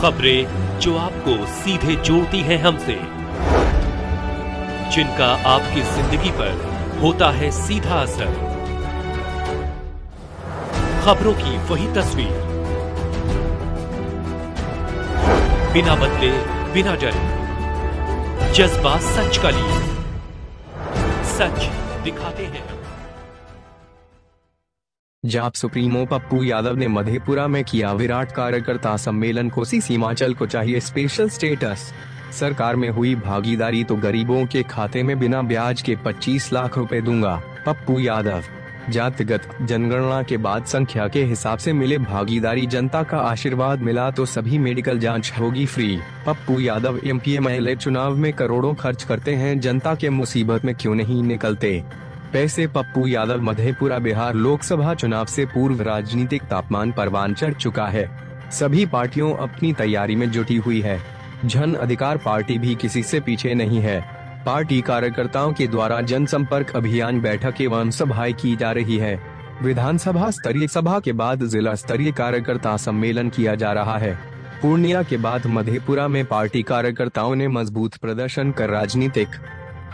खबरें जो आपको सीधे जोड़ती हैं हमसे, जिनका आपकी जिंदगी पर होता है सीधा असर। खबरों की वही तस्वीर, बिना बदले बिना डरे, जज्बा सच का लिए, सच दिखाते हैं। जाप सुप्रीमो पप्पू यादव ने मधेपुरा में किया विराट कार्यकर्ता सम्मेलन। कोसी सीमांचल को चाहिए स्पेशल स्टेटस। सरकार में हुई भागीदारी तो गरीबों के खाते में बिना ब्याज के 25 लाख रुपए दूंगा, पप्पू यादव। जातिगत जनगणना के बाद संख्या के हिसाब से मिले भागीदारी, जनता का आशीर्वाद मिला तो सभी मेडिकल जांच होगी free. Pappu Yadav MP MLA चुनाव में करोड़ों खर्च करते हैं, जनता के मुसीबत में क्यों नहीं निकलते पैसे। पप्पू यादव मधेपुरा बिहार लोकसभा चुनाव से पूर्व राजनीतिक तापमान परवान चढ़ चुका है। सभी पार्टियों अपनी तैयारी में जुटी हुई है। जन अधिकार पार्टी भी किसी से पीछे नहीं है। पार्टी कार्यकर्ताओं के द्वारा जनसंपर्क अभियान, बैठक एवं सभाएं की जा रही है। विधानसभा स्तरीय सभा के बाद जिला स्तरीय कार्यकर्ता सम्मेलन किया जा रहा है। पूर्णिया के बाद मधेपुरा में पार्टी कार्यकर्ताओं ने मजबूत प्रदर्शन कर राजनीतिक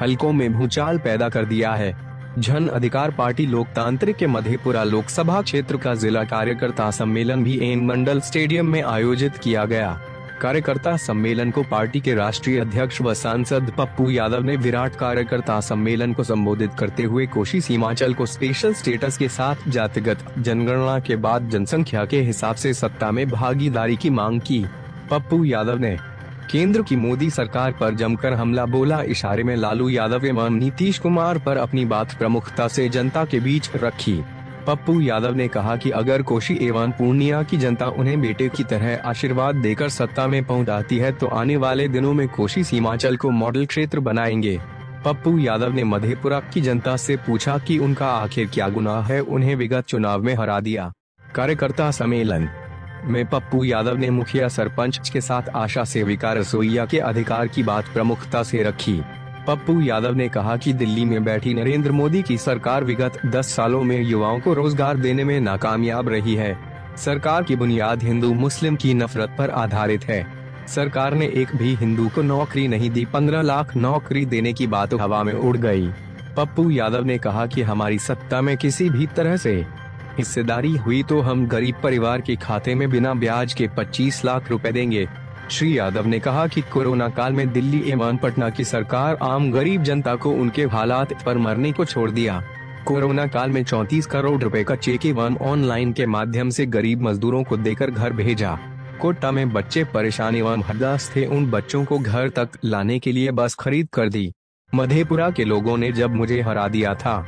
हलकों में भूचाल पैदा कर दिया है। जन अधिकार पार्टी लोकतांत्रिक के मधेपुरा लोकसभा क्षेत्र का जिला कार्यकर्ता सम्मेलन भी एन मंडल स्टेडियम में आयोजित किया गया। कार्यकर्ता सम्मेलन को पार्टी के राष्ट्रीय अध्यक्ष व सांसद पप्पू यादव ने विराट कार्यकर्ता सम्मेलन को संबोधित करते हुए कोसी सीमांचल को स्पेशल स्टेटस के साथ जातिगत जनगणना के बाद जनसंख्या के हिसाब से सत्ता में भागीदारी की मांग की। पप्पू यादव ने केंद्र की मोदी सरकार पर जमकर हमला बोला। इशारे में लालू यादव एवं नीतीश कुमार पर अपनी बात प्रमुखता से जनता के बीच रखी। पप्पू यादव ने कहा कि अगर कोसी एवं पूर्णिया की जनता उन्हें बेटे की तरह आशीर्वाद देकर सत्ता में पहुंचाती है तो आने वाले दिनों में कोसी सीमांचल को मॉडल क्षेत्र बनाएंगे। पप्पू यादव ने मधेपुरा की जनता से पूछा कि उनका आखिर क्या गुनाह है, उन्हें विगत चुनाव में हरा दिया। कार्यकर्ता सम्मेलन में पप्पू यादव ने मुखिया सरपंच के साथ आशा सेविका रसोइया के अधिकार की बात प्रमुखता से रखी। पप्पू यादव ने कहा कि दिल्ली में बैठी नरेंद्र मोदी की सरकार विगत 10 सालों में युवाओं को रोजगार देने में नाकामयाब रही है। सरकार की बुनियाद हिंदू मुस्लिम की नफरत पर आधारित है। सरकार ने एक भी हिंदू को नौकरी नहीं दी। 15 लाख नौकरी देने की बात हवा में उड़ गई। पप्पू यादव ने कहा कि हमारी सत्ता में किसी भी तरह से हिस्सेदारी हुई तो हम गरीब परिवार के खाते में बिना ब्याज के 25 लाख रुपए देंगे। श्री यादव ने कहा कि कोरोना काल में दिल्ली एवं पटना की सरकार आम गरीब जनता को उनके हालात पर मरने को छोड़ दिया। कोरोना काल में 34 करोड़ रुपए का चेक एवं ऑनलाइन के माध्यम से गरीब मजदूरों को देकर घर भेजा। कोटा में बच्चे परेशान एवं हताश थे, उन बच्चों को घर तक लाने के लिए बस खरीद कर दी। मधेपुरा के लोगों ने जब मुझे हरा दिया था,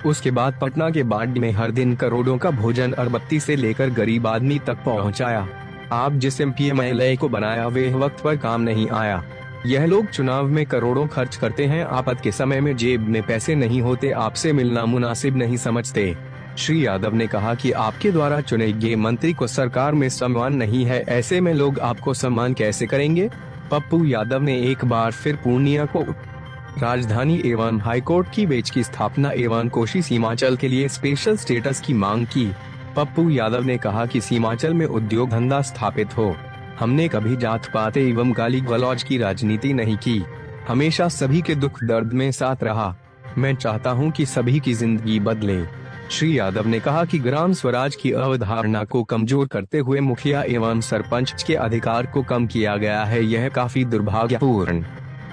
उसके बाद पटना के बाड़ी में हर दिन करोड़ों का भोजन अगरबत्ती से लेकर गरीब आदमी तक पहुंचाया। आप जिस एमपी एमएलए को बनाया वे वक्त पर काम नहीं आया। यह लोग चुनाव में करोड़ों खर्च करते हैं, आफत के समय में जेब में पैसे नहीं होते, आपसे मिलना मुनासिब नहीं समझते। श्री यादव ने कहा कि आपके द्वारा चुने गए मंत्री को सरकार में सम्मान नहीं है, ऐसे में लोग आपको सम्मान कैसे करेंगे। पप्पू यादव ने एक बार फिर पूर्णिया को राजधानी एवं हाईकोर्ट की बेंच की स्थापना एवं कोसी सीमांचल के लिए स्पेशल स्टेटस की मांग की। पप्पू यादव ने कहा कि सीमांचल में उद्योग धंधा स्थापित हो। हमने कभी जात पात एवं गाली गलौज की राजनीति नहीं की, हमेशा सभी के दुख दर्द में साथ रहा। मैं चाहता हूं कि सभी की जिंदगी बदले। श्री यादव ने कहा कि ग्राम स्वराज की अवधारणा को कमजोर करते हुए मुखिया एवं सरपंच के अधिकार को कम किया गया है, यह काफी दुर्भाग्यपूर्ण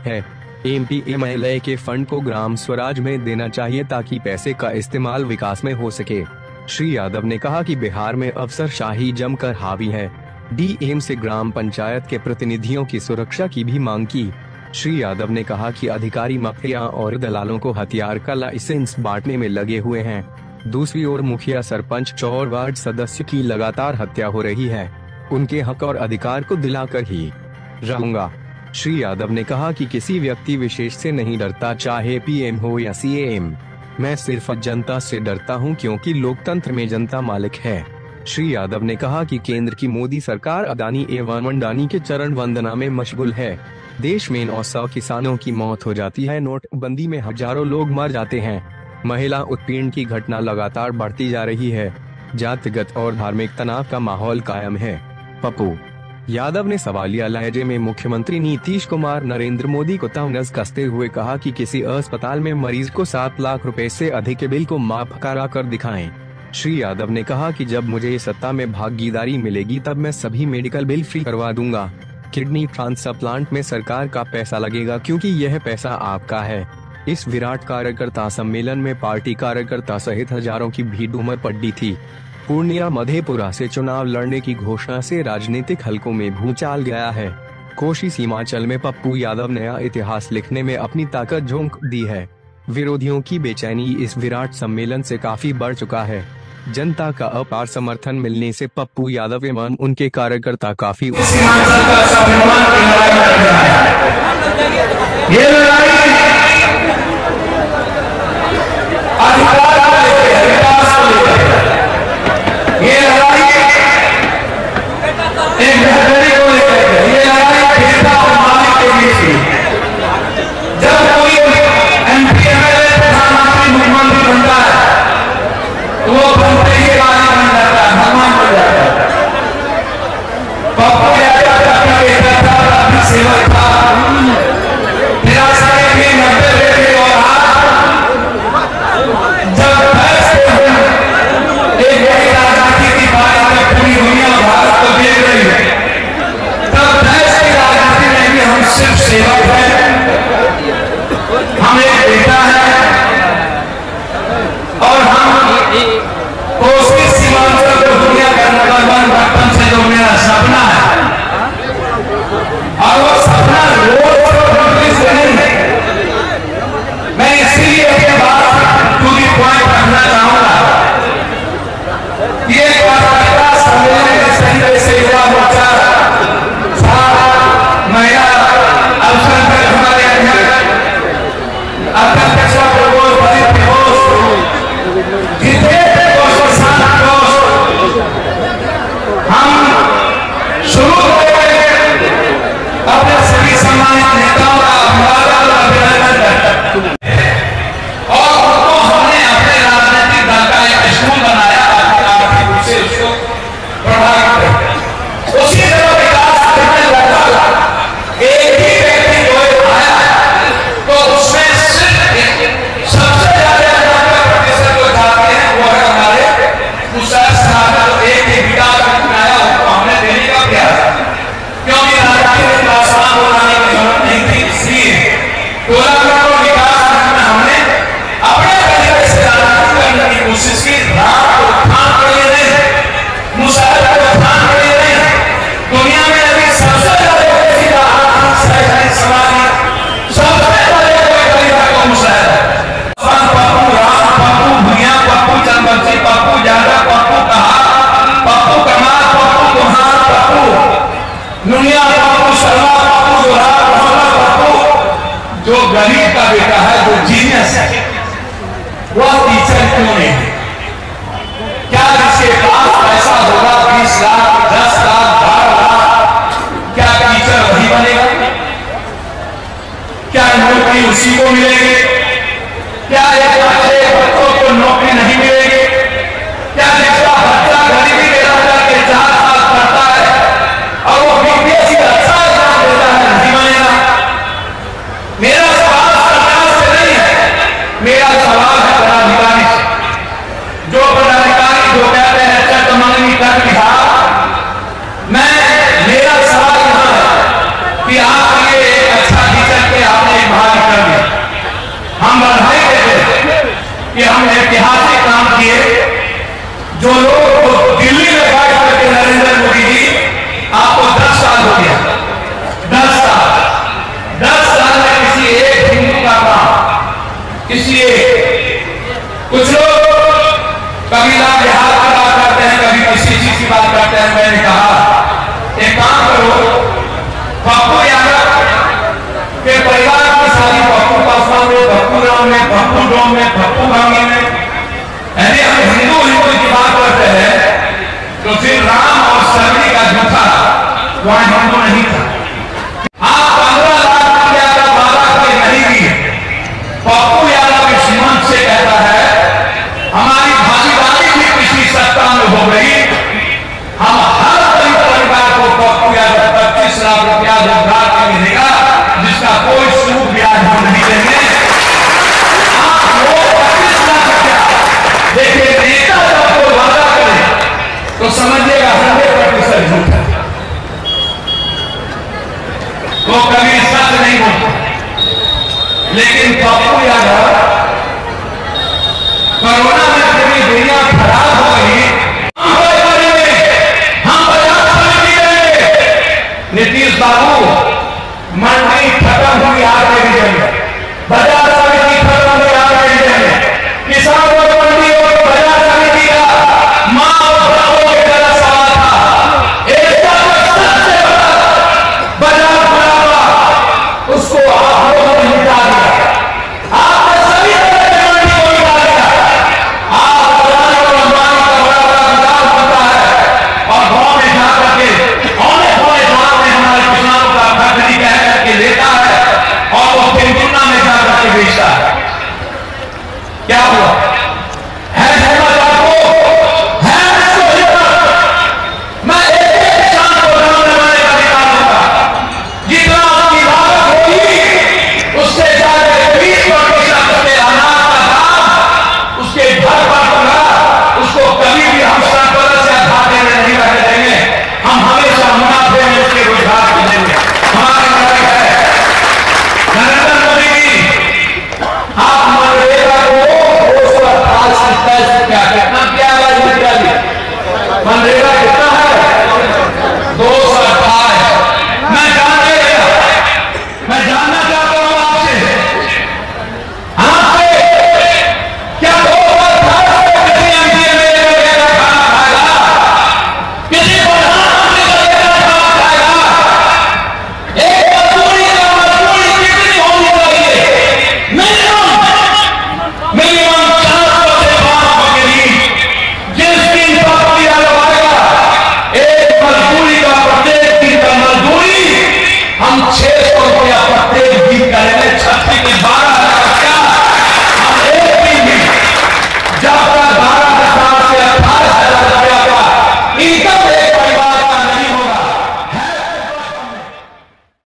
है। एमपी एमएलए के फंड को ग्राम स्वराज में देना चाहिए ताकि पैसे का इस्तेमाल विकास में हो सके। श्री यादव ने कहा कि बिहार में अफसरशाही जमकर हावी है। डीएम से ग्राम पंचायत के प्रतिनिधियों की सुरक्षा की भी मांग की। श्री यादव ने कहा कि अधिकारी माफिया और दलालों को हथियार का लाइसेंस बांटने में लगे हुए हैं। दूसरी ओर मुखिया सरपंच और वार्ड सदस्य की लगातार हत्या हो रही है, उनके हक और अधिकार को दिलाकर ही रहूंगा। श्री यादव ने कहा कि किसी व्यक्ति विशेष से नहीं डरता, चाहे पीएम हो या सीएम। मैं सिर्फ जनता से डरता हूं क्योंकि लोकतंत्र में जनता मालिक है। श्री यादव ने कहा कि केंद्र की मोदी सरकार अदानी एवं अंडानी के चरण वंदना में मशगूल है। देश में 900 किसानों की मौत हो जाती है, नोटबंदी में हजारों लोग मर जाते हैं। महिला उत्पीड़न की घटना लगातार बढ़ती जा रही है। जातिगत और धार्मिक तनाव का माहौल कायम है। पप्पू यादव ने सवालिया लहजे में मुख्यमंत्री नीतीश कुमार नरेंद्र मोदी को तहस कसते हुए कहा कि किसी अस्पताल में मरीज को 7 लाख रुपए से अधिक के बिल को माफ करा कर दिखाएं। श्री यादव ने कहा कि जब मुझे सत्ता में भागीदारी मिलेगी तब मैं सभी मेडिकल बिल फ्री करवा दूंगा। किडनी ट्रांसप्लांट में सरकार का पैसा लगेगा क्योंकि यह पैसा आपका है। इस विराट कार्यकर्ता सम्मेलन में पार्टी कार्यकर्ता सहित हजारों की भीड़ उमड़ पड़ी थी। पूर्णिया मधेपुरा से चुनाव लड़ने की घोषणा से राजनीतिक हलकों में भूचाल गया है। कोसी सीमांचल में पप्पू यादव नया इतिहास लिखने में अपनी ताकत झोंक दी है। विरोधियों की बेचैनी इस विराट सम्मेलन से काफी बढ़ चुका है। जनता का अपार समर्थन मिलने से पप्पू यादव एवं उनके कार्यकर्ता काफी गरीब का बेटा है, जो जीनियस है, वह टीचर क्यों नहीं है? क्या जिसके पास पैसा होगा 20 लाख 10 लाख 12 लाख, क्या टीचर वही बनेगा? क्या नौकरी उसी को मिलेगी? क्या एक अच्छे बच्चों को नौकरी नहीं मिलेगी? क्या जिसका बच्चा गरीबी के राजा के 4 साल पढ़ता है और वो बीपीएससी का अच्छा एग्जाम देता है, नहीं बनेगा? मेरा सवाल सरकार से नहीं है, मेरा सवाल है पदाधिकारी से। जो पदाधिकारी जो कहते हैं चटमंगनी कर लिखा, मेरा सवाल यहां है कि आप ये अच्छा टीचर के आपने बहाली कर दिया। हम बधाई देते हैं कि हमने ऐतिहासिक काम किए। जो लोग दिल्ली में बैठ करके नरेंद्र मोदी जी, आपको 10 साल हो गया, 10 साल में किसी एक हिंदू का काम, किसी एक, कुछ लोग कभी लाभ बिहार की बात करते हैं, कभी किसी चीज की बात करते हैं। मैंने कहा एक काम करो, पप्पू यादव के परिवार की सारी पप्पू पासवान में, पप्पू राम में, पप्पू डोम में, पप्पू गांगी में, यदि हम हिंदू की बात करते हैं तो फिर राम और सरनी का जूठा वहां हिंदू नहीं था। आप 15 लाख रुपया का वादा के नहीं दिए। पप्पू यादव इस मंच से कहता है हमारी भागीदारी भी पिछली सत्ता में हो गई, हम हर परिवार को पप्पू यादव बाबू मंडी खत्म हुई आज के रिजल्ट बजा